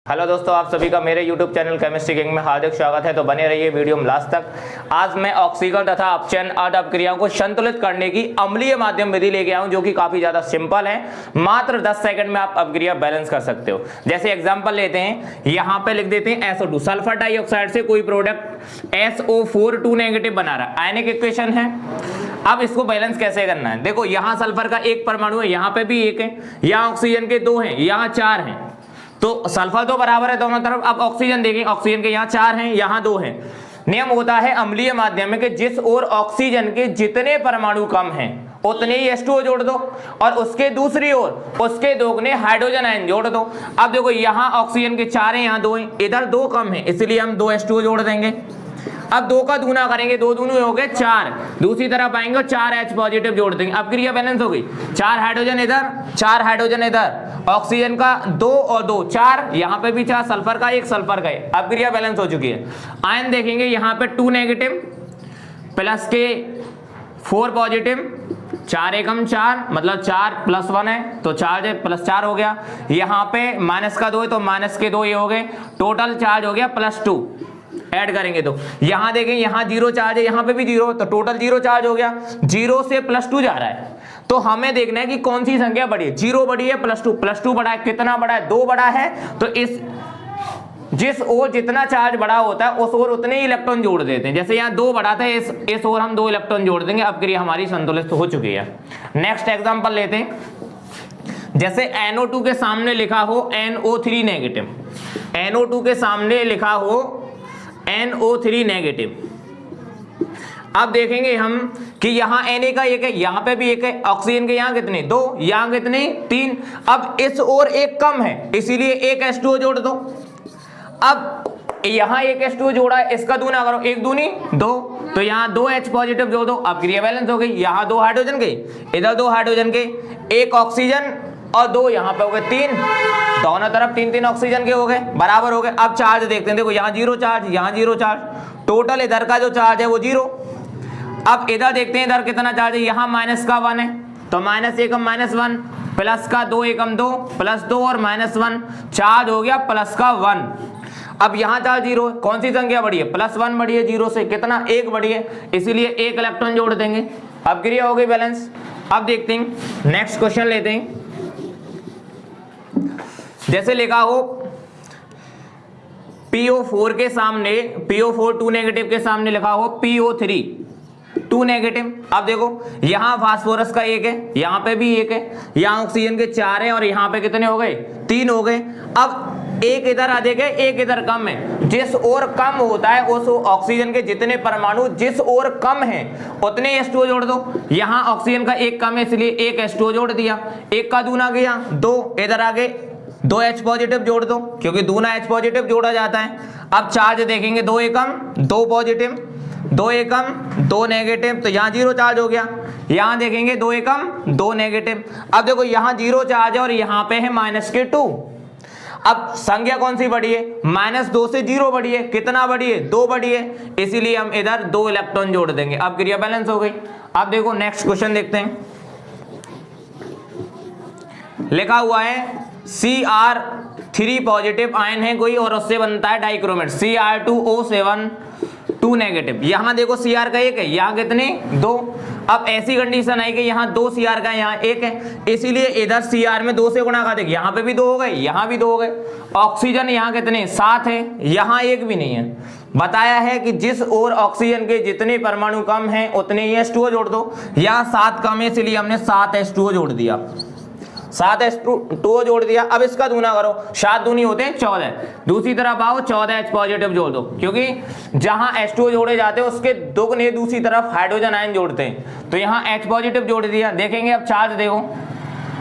Hello दोस्तों, आप सभी का मेरे YouTube चैनल केमिस्ट्री किंग में हार्दिक स्वागत है। तो बने रहिए वीडियो में लास्ट तक। आज मैं ऑक्सीकरण तथा अपचयन अर्ध अपक्रियाओं को संतुलित करने की अम्लीय माध्यम विधि लेके आया हूं, जो कि काफी ज्यादा सिंपल है। मात्र 10 सेकंड में आप अपक्रिया बैलेंस कर सकते हो। जैसे एग्जांपल लेते हैं, यहाँ पे लिख देते हैं SO2, सल्फर डाइऑक्साइड से कोई प्रोडक्ट SO4 2 नेगेटिव बना रहा है, आयनिक इक्वेशन है। अब इसको बैलेंस कैसे करना है, देखो यहाँ सल्फर का एक परमाणु है, यहाँ पे भी एक है, यहाँ ऑक्सीजन के 2 हैं, यहाँ 4 हैं, तो सल्फर तो बराबर है दोनों तरफ। अब ऑक्सीजन देखें, ऑक्सीजन के यहाँ 4 हैं, यहाँ 2 हैं। नियम होता है अम्लीय माध्यम में कि जिस ओर ऑक्सीजन के जितने परमाणु कम हैं उतने ही H2O जोड़ दो, और उसके दूसरी ओर उसके दोगुने हाइड्रोजन आयन जोड़ दो। अब देखो यहाँ ऑक्सीजन के 4 हैं, यहाँ 2 हैं, इधर 2 कम है, इसलिए हम 2 H2O जोड़ देंगे। अब 2 का दूना करेंगे, 2 दूनी हो गए 4, दूसरी तरफ आएंगे 4 H पॉजिटिव जोड़ देंगे। अब क्रिया बैलेंस हो गई, 4 हाइड्रोजन इधर, 4 हाइड्रोजन इधर, ऑक्सीजन का 2 और 2 4, यहाँ पे भी 4, सल्फर का 1, सल्फर का 1। अब क्रिया बैलेंस हो चुकी है। आयन देखेंगे, यहाँ पे 2 नेगेटिव प्लस के 4 पॉजिटिव, 4 एकम 4, मतलब 4 + 1 है तो 4 + 4 हो गया। यहाँ पे माइनस का 2 है तो माइनस के 2 ये हो गए, टोटल चार्ज हो गया +2। ऐड करेंगे तो यहाँ देखें, यहाँ 0 चार्ज है, यहाँ पे भी 0, तो टोटल 0 चार्ज हो गया। 0 से +2 जा रहा है, तो हमें देखना है कि कौन सी संख्या बड़ी है। 0 बड़ी है, +2 बड़ा है, कितना बड़ा है, 2 बड़ा है। तो इस जिस ओर जितना चार्ज बड़ा होता है उस ओर उतने ही इलेक्ट्रॉन जोड़ देते हैं। जैसे यहाँ 2 बड़ा था, इस ओर हम 2 इलेक्ट्रॉन जोड़ देंगे। अब क्रिया हमारी संतुलित हो चुकी है। नेक्स्ट एग्जांपल लेते हैं, जैसे NO2 के सामने लिखा हो NO3 नेगेटिव, NO2 के सामने लिखा हो NO3 नेगेटिव। अब देखेंगे हम कि यहाँ Na का 1 है, यहाँ पे भी 1 है, ऑक्सीजन के यहाँ कितने 2, यहाँ कितने 3। अब इस ओर 1 कम है, इसीलिए 1 H2O जोड़ दो। अब यहाँ 1 H2O जोड़ा है, इसका दूना करो, 1 दूनी 2, तो यहाँ 2 H पॉजिटिव जोड़ दो। अब क्रिया बैलेंस हो गई, यहाँ 2 हाइड्रोजन के, इधर 2 हाइड्रोजन के, 1 ऑक्सीजन और 2 यहाँ पे हो गए 3, दोनों तरफ 3 ऑक्सीजन के हो गए, बराबर हो गए। अब चार्ज देखते हैं, देखो यहाँ 0 चार्ज, यहाँ 0 चार्ज, टोटल इधर का जो चार्ज है वो 0। अब इधर देखते हैं इधर कितना चार्ज है, यहाँ -1 है, तो -1 प्लस का 2 एकम 2 +2 और -1, चार्ज हो गया +1। अब यहाँ चार्ज 0, कौन सी संख्या बड़ी है, +1 बड़ी है, 0 से कितना 1 बड़ी है, इसीलिए 1 इलेक्ट्रॉन जोड़ देंगे। अब क्रिया हो गई बैलेंस। अब देखते हैं नेक्स्ट क्वेश्चन लेते हैं, जैसे लिखा हो PO4 के सामने, PO4 2 नेगेटिव के सामने लिखा हो PO3 2 नेगेटिव। अब देखो यहाँ फास्फोरस का 1 है, यहाँ पे भी 1 है, यहाँ ऑक्सीजन के 4 है, और यहाँ पे कितने हो गए 3 हो गए। अब 1 इधर अधिक है, 1 इधर कम है। जिस ओर कम होता है उस ऑक्सीजन के जितने परमाणु जिस ओर कम है उतने H2O जोड़ दो। यहाँ ऑक्सीजन का 1 कम है, इसलिए 1 H2O जोड़ दिया। 1 का दूना गया 2, इधर आगे 2 H पॉजिटिव जोड़ दो, क्योंकि दूना H पॉजिटिव जोड़ा जाता है। अब चार्ज देखेंगे, 2 एकम 2 पॉजिटिव, 2 एकम 2 नेगेटिव, तो यहाँ 0 चार्ज हो गया। यहाँ देखेंगे 2 एकम 2 नेगेटिव। अब देखो यहाँ 0 चार्ज है और यहाँ पे है -2। अब संख्या कौन सी बड़ी है, -2 से 0 बड़ी है, कितना बड़ी है 2 बड़ी है, इसीलिए हम इधर 2 इलेक्ट्रॉन जोड़ देंगे। अब क्रिया बैलेंस हो गई। अब देखो नेक्स्ट क्वेश्चन देखते हैं, लिखा हुआ है Cr3 पॉजिटिव आयन है कोई, और उससे बनता है डाइक्रोमेट Cr2O7 2 नेगेटिव। यहाँ देखो Cr का 1 है, यहाँ कितने 2। अब ऐसी कंडीशन आई कि यहाँ 2 Cr का, यहाँ 1 है, इसीलिए इधर Cr में 2 से गुणा कर देंगे। यहाँ पे भी 2 हो गए, यहाँ भी 2 हो गए। ऑक्सीजन यहाँ कितने 7 है, यहाँ 1 भी नहीं है। बताया है कि जिस ओर ऑक्सीजन के जितने परमाणु कम हैं उतने ही H2O जोड़ दो। यहाँ 7 कम है, इसलिए हमने 7 H2O जोड़ दिया, 7 H2O जोड़ दिया। अब इसका दूना करो, 7 दूनी होते हैं 14, दूसरी तरफ आओ 14 H पॉजिटिव जोड़ दो, क्योंकि जहां H2O जोड़े जाते हैं उसके दोगुने दूसरी तरफ हाइड्रोजन आयन जोड़ते हैं, तो यहाँ H पॉजिटिव जोड़ दिया। देखेंगे अब चार्ज देखो,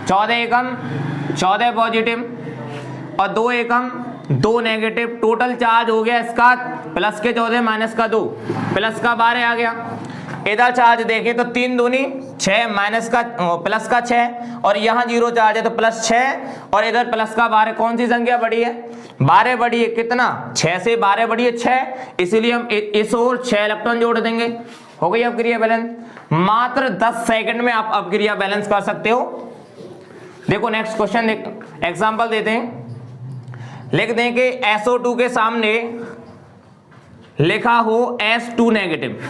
14 एकम 14 पॉजिटिव और 2 एकम 2 नेगेटिव, टोटल चार्ज हो गया इसका प्लस के 14 माइनस का 2 प्लस का 12 आ गया। इधर चार्ज देखें तो 3 दूनी 6, माइनस का प्लस का 6, और यहाँ 0 चार्ज है तो +6, और इधर प्लस का 12। कौन सी संख्या बड़ी है, 12 बड़ी है, कितना 6 से 12 बड़ी है 6, इसीलिए हम इस ओर 6 इलेक्ट्रॉन जोड़ देंगे। हो गई अपक्रिया बैलेंस। मात्र 10 सेकंड में आप अपक्रिया बैलेंस कर सकते हो। देखो नेक्स्ट क्वेश्चन एग्जांपल देते हैं, लिख दें कि SO2 के सामने लिखा हो S2 नेगेटिव।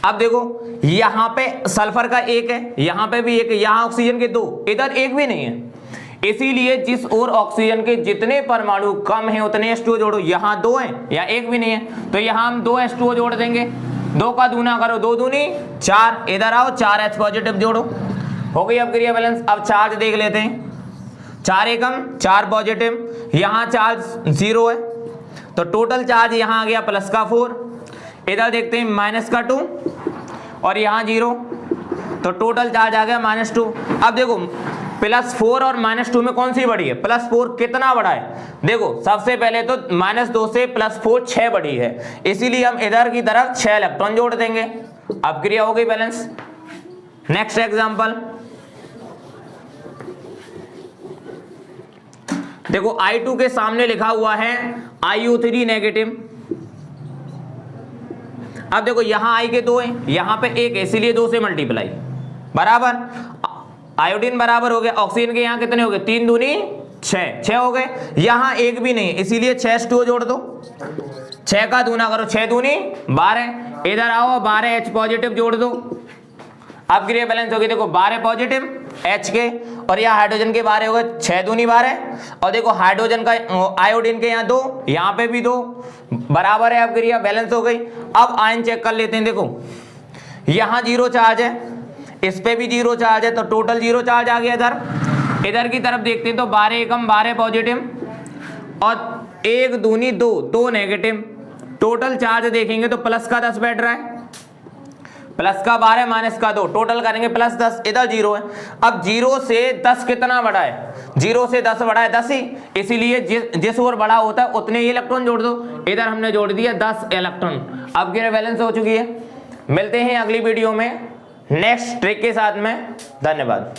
अब देखो यहां पे सल्फर का एक है, यहां पे भी एक है, यहां ऑक्सीजन के 2, इधर एक भी नहीं है। इसीलिए जिस ओर ऑक्सीजन के जितने परमाणु कम हैं उतने H2O जोड़ो। यहां 2 है, यहाँ एक भी नहीं है, तो यहां हम 2 H2O जोड़ देंगे। 2 का दूना करो, 2 दूनी 4, इधर आओ 4 H पॉजिटिव जोड़ो। हो गई अब क्रिया बैलेंस। अब चार्ज देख लेते हैं। 4 एकम 4 पॉजिटिव, यहां चार्ज 0 है, तो टोटल चार्ज यहां आ गया प्लस का 4, इधर देखते हैं माइनस का 2 और यहां 0, तो टोटल चार्ज आ गया -2। अब देखो +4 और -2 में कौन सी बड़ी है? +4 कितना बड़ा है? देखो सबसे पहले तो -2 से +4 6 बड़ी है, इसीलिए हम इधर की तरफ 6 इलेक्ट्रॉन जोड़ देंगे। अब क्रिया हो गई बैलेंस। नेक्स्ट एग्जांपल देखो, I2 के सामने लिखा हुआ है IO3 नेगेटिव। अब देखो यहां I के 2 है, यहां पे 1 है, इसीलिए 2 से मल्टीप्लाई बराबर। आयोडीन बराबर हो गया, ऑक्सीजन के यहां कितने हो गए? 3 दूनी 6 हो गए, यहां एक भी नहीं है, इसीलिए 6 H2O जोड़ दो। 6 का दूना करो, 6 दूनी 12, इधर आओ 12 H पॉजिटिव जोड़ दो। अब क्रिया बैलेंस होगी। देखो 12 पॉजिटिव H के, और यहाँ हाइड्रोजन के 12 हो गए, 6 दूनी 12, और देखो हाइड्रोजन का आयोडीन के यहाँ 2, यहाँ पे भी 2 बराबर है। अब क्रिया बैलेंस हो गई। अब आयन चेक कर लेते हैं। देखो यहाँ 0 चार्ज है, इस पे भी 0 चार्ज है, तो टोटल 0 चार्ज आ गया। इधर की तरफ देखते हैं तो 12 एकम 12 पॉजिटिव और 1 दूनी 2 नेगेटिव। टोटल चार्ज देखेंगे तो प्लस का 10 बैठ रहा है, प्लस का 12 माइनस का 2, टोटल करेंगे +10, इधर 0 है। अब 0 से 10 कितना बड़ा है? 0 से 10 बड़ा है 10 ही, इसीलिए जिस ओर बड़ा होता है उतने ही इलेक्ट्रॉन जोड़ दो। इधर हमने जोड़ दिया 10 इलेक्ट्रॉन। अब क्रिया बैलेंस हो चुकी है। मिलते हैं अगली वीडियो में नेक्स्ट ट्रिक के साथ में। धन्यवाद।